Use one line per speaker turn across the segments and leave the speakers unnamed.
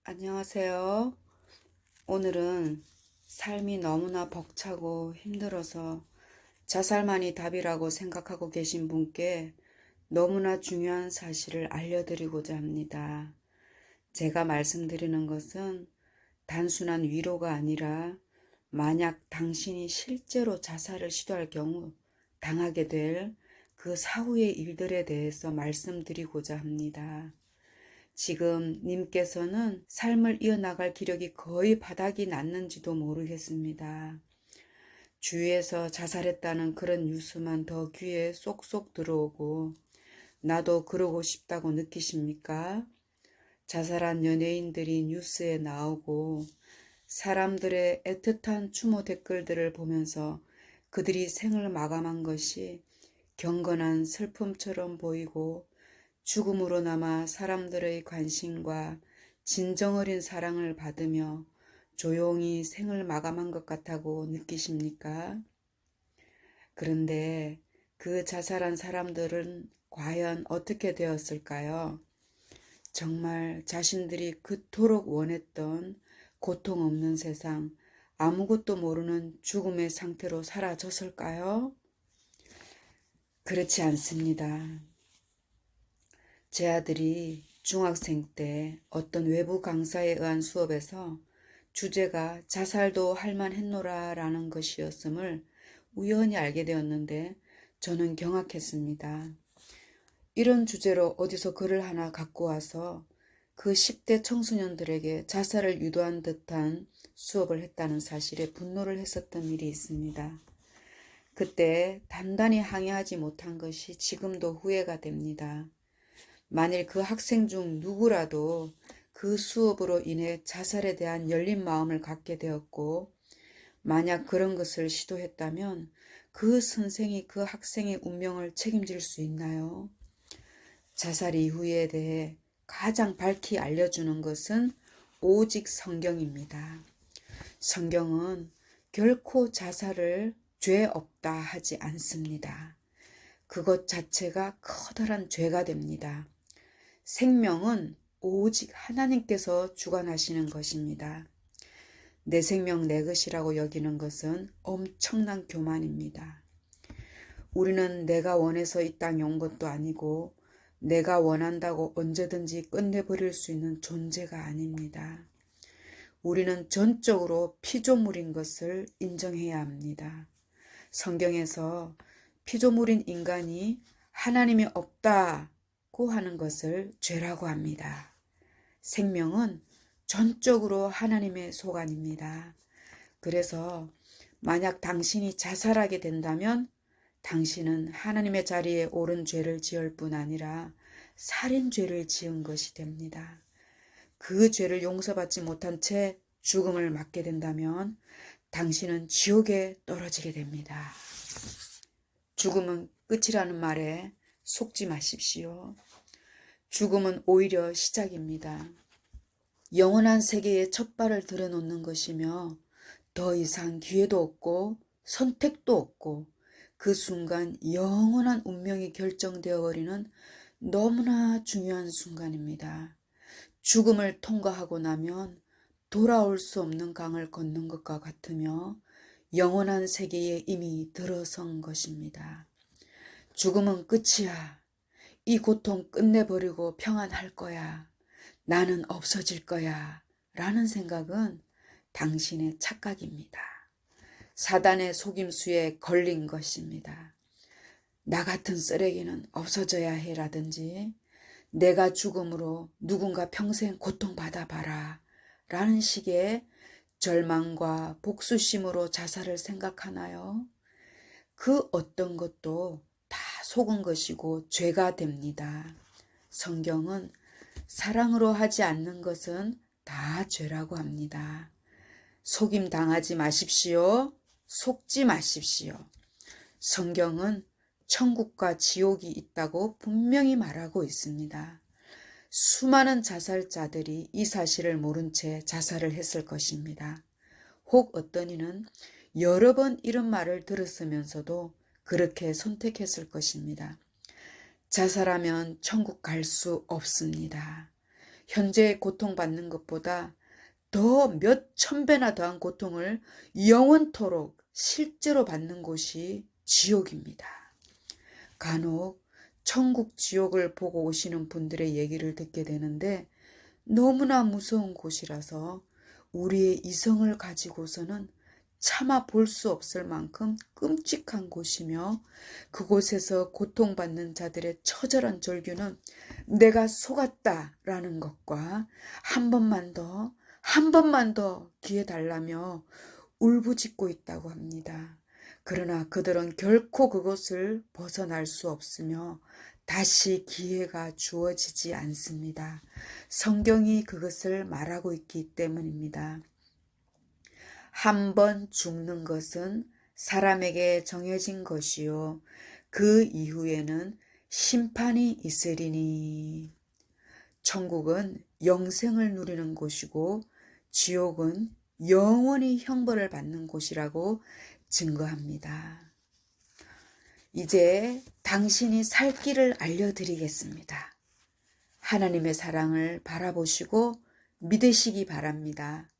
안녕하세요. 오늘은 삶이 너무나 벅차고 힘들어서 자살만이 답이라고 생각하고 계신 분께 너무나 중요한 사실을 알려드리고자 합니다. 제가 말씀드리는 것은 단순한 위로가 아니라 만약 당신이 실제로 자살을 시도할 경우 당하게 될 그 사후의 일들에 대해서 말씀드리고자 합니다. 지금 님께서는 삶을 이어나갈 기력이 거의 바닥이 났는지도 모르겠습니다. 주위에서 자살했다는 그런 뉴스만 더 귀에 쏙쏙 들어오고 나도 그러고 싶다고 느끼십니까? 자살한 연예인들이 뉴스에 나오고 사람들의 애틋한 추모 댓글들을 보면서 그들이 생을 마감한 것이 경건한 슬픔처럼 보이고 죽음으로 남아 사람들의 관심과 진정 어린 사랑을 받으며 조용히 생을 마감한 것 같다고 느끼십니까? 그런데 그 자살한 사람들은 과연 어떻게 되었을까요? 정말 자신들이 그토록 원했던 고통 없는 세상, 아무것도 모르는 죽음의 상태로 사라졌을까요? 그렇지 않습니다. 제 아들이 중학생 때 어떤 외부 강사에 의한 수업에서 주제가 자살도 할만했노라 라는 것이었음을 우연히 알게 되었는데 저는 경악했습니다. 이런 주제로 어디서 글을 하나 갖고 와서 그 10대 청소년들에게 자살을 유도한 듯한 수업을 했다는 사실에 분노를 했었던 일이 있습니다. 그때 단단히 항의하지 못한 것이 지금도 후회가 됩니다. 만일 그 학생 중 누구라도 그 수업으로 인해 자살에 대한 열린 마음을 갖게 되었고 만약 그런 것을 시도했다면 그 선생이 그 학생의 운명을 책임질 수 있나요? 자살 이후에 대해 가장 밝히 알려주는 것은 오직 성경입니다. 성경은 결코 자살을 죄 없다 하지 않습니다. 그것 자체가 커다란 죄가 됩니다. 생명은 오직 하나님께서 주관하시는 것입니다. 내 생명 내 것이라고 여기는 것은 엄청난 교만입니다. 우리는 내가 원해서 이 땅에 온 것도 아니고 내가 원한다고 언제든지 끝내버릴 수 있는 존재가 아닙니다. 우리는 전적으로 피조물인 것을 인정해야 합니다. 성경에서 피조물인 인간이 하나님이 없다고 하는 것을 죄라고 합니다. 생명은 전적으로 하나님의 소관입니다. 그래서 만약 당신이 자살하게 된다면 당신은 하나님의 자리에 오른 죄를 지을 뿐 아니라 살인죄를 지은 것이 됩니다. 그 죄를 용서받지 못한 채 죽음을 맞게 된다면 당신은 지옥에 떨어지게 됩니다. 죽음은 끝이라는 말에 속지 마십시오. 죽음은 오히려 시작입니다. 영원한 세계에 첫 발을 들여놓는 것이며 더 이상 기회도 없고 선택도 없고 그 순간 영원한 운명이 결정되어 버리는 너무나 중요한 순간입니다. 죽음을 통과하고 나면 돌아올 수 없는 강을 걷는 것과 같으며 영원한 세계에 이미 들어선 것입니다. 죽음은 끝이야. 이 고통 끝내버리고 평안할 거야. 나는 없어질 거야. 라는 생각은 당신의 착각입니다. 사단의 속임수에 걸린 것입니다. 나 같은 쓰레기는 없어져야 해 라든지 내가 죽음으로 누군가 평생 고통받아봐라 라는 식의 절망과 복수심으로 자살을 생각하나요? 그 어떤 것도 다 속은 것이고 죄가 됩니다. 성경은 사랑으로 하지 않는 것은 다 죄라고 합니다. 속임 당하지 마십시오. 속지 마십시오. 성경은 천국과 지옥이 있다고 분명히 말하고 있습니다. 수많은 자살자들이 이 사실을 모른 채 자살을 했을 것입니다. 혹 어떤 이는 여러 번 이런 말을 들었으면서도 그렇게 선택했을 것입니다. 자살하면 천국 갈 수 없습니다. 현재 고통받는 것보다 더 몇 천 배나 더한 고통을 영원토록 실제로 받는 곳이 지옥입니다. 간혹 천국 지옥을 보고 오시는 분들의 얘기를 듣게 되는데 너무나 무서운 곳이라서 우리의 이성을 가지고서는 차마 볼 수 없을 만큼 끔찍한 곳이며 그곳에서 고통받는 자들의 처절한 절규는 내가 속았다라는 것과 한 번만 더 기회 달라며 울부짖고 있다고 합니다. 그러나 그들은 결코 그것을 벗어날 수 없으며 다시 기회가 주어지지 않습니다. 성경이 그것을 말하고 있기 때문입니다. 한 번 죽는 것은 사람에게 정해진 것이요 그 이후에는 심판이 있으리니. 천국은 영생을 누리는 곳이고 지옥은 영원히 형벌을 받는 곳이라고 증거합니다. 이제 당신이 살 길을 알려드리겠습니다. 하나님의 사랑을 바라보시고 믿으시기 바랍니다.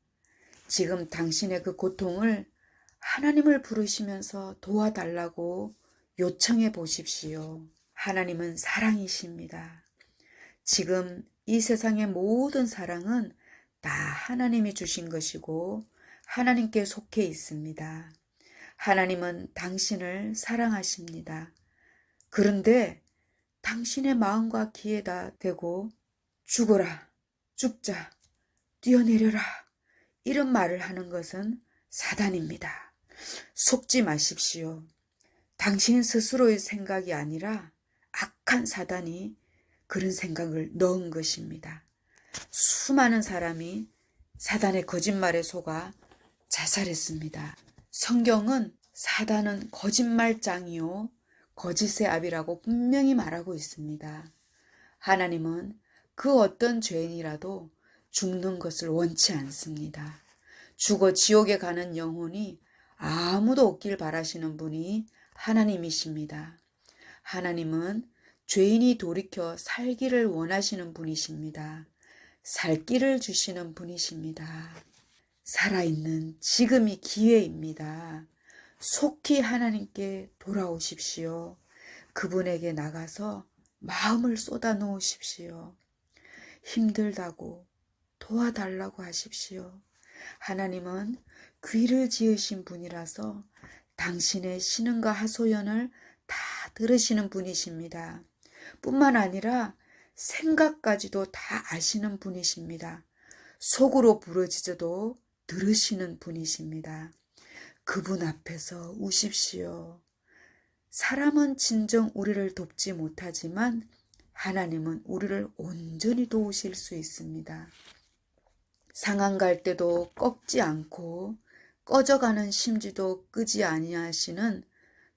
지금 당신의 그 고통을 하나님을 부르시면서 도와달라고 요청해 보십시오. 하나님은 사랑이십니다. 지금 이 세상의 모든 사랑은 다 하나님이 주신 것이고 하나님께 속해 있습니다. 하나님은 당신을 사랑하십니다. 그런데 당신의 마음과 귀에다 대고 죽어라, 죽자, 뛰어내려라 이런 말을 하는 것은 사단입니다. 속지 마십시오. 당신 스스로의 생각이 아니라 악한 사단이 그런 생각을 넣은 것입니다. 수많은 사람이 사단의 거짓말에 속아 자살했습니다. 성경은 사단은 거짓말장이요 거짓의 아비라고 분명히 말하고 있습니다. 하나님은 그 어떤 죄인이라도 죽는 것을 원치 않습니다. 죽어 지옥에 가는 영혼이 아무도 없길 바라시는 분이 하나님이십니다. 하나님은 죄인이 돌이켜 살기를 원하시는 분이십니다. 살 길을 주시는 분이십니다. 살아있는 지금이 기회입니다. 속히 하나님께 돌아오십시오. 그분에게 나가서 마음을 쏟아 놓으십시오. 힘들다고 도와달라고 하십시오. 하나님은 귀를 지으신 분이라서 당신의 신음과 하소연을 다 들으시는 분이십니다. 뿐만 아니라 생각까지도 다 아시는 분이십니다. 속으로 부러지져도 들으시는 분이십니다. 그분 앞에서 우십시오. 사람은 진정 우리를 돕지 못하지만 하나님은 우리를 온전히 도우실 수 있습니다. 상한 갈 때도 꺾지 않고 꺼져가는 심지도 끄지 아니하시는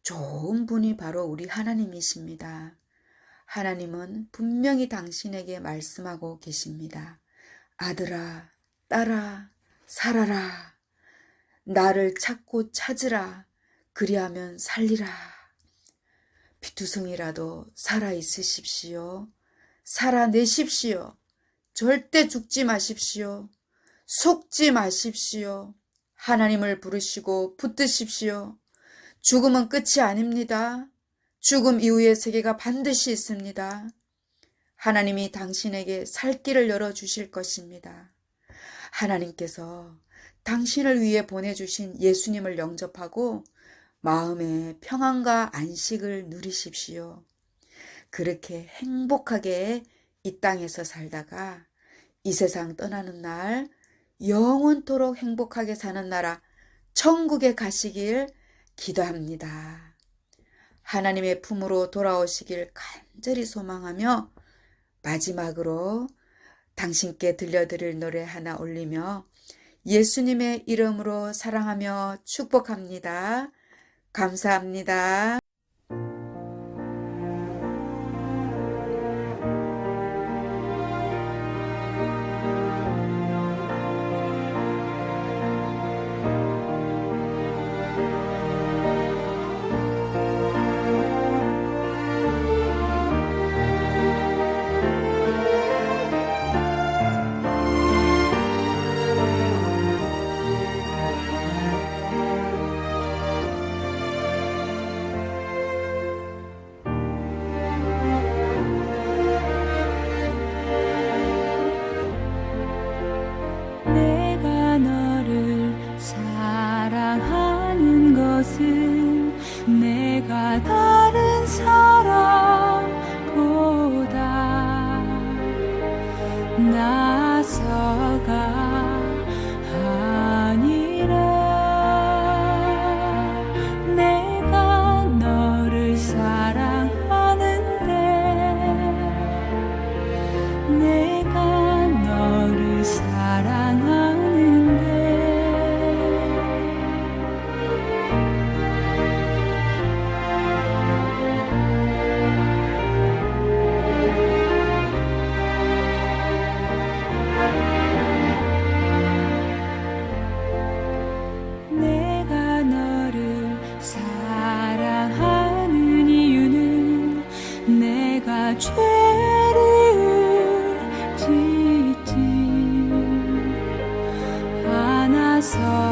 좋은 분이 바로 우리 하나님이십니다. 하나님은 분명히 당신에게 말씀하고 계십니다. 아들아, 딸아, 살아라. 나를 찾고 찾으라. 그리하면 살리라. 피투성이라도 살아있으십시오. 살아내십시오. 절대 죽지 마십시오. 속지 마십시오. 하나님을 부르시고 붙드십시오. 죽음은 끝이 아닙니다. 죽음 이후의 세계가 반드시 있습니다. 하나님이 당신에게 살 길을 열어주실 것입니다. 하나님께서 당신을 위해 보내주신 예수님을 영접하고 마음의 평안과 안식을 누리십시오. 그렇게 행복하게 이 땅에서 살다가 이 세상 떠나는 날 영원토록 행복하게 사는 나라 천국에 가시길 기도합니다. 하나님의 품으로 돌아오시길 간절히 소망하며 마지막으로 당신께 들려드릴 노래 하나 올리며 예수님의 이름으로 사랑하며 축복합니다. 감사합니다.
나서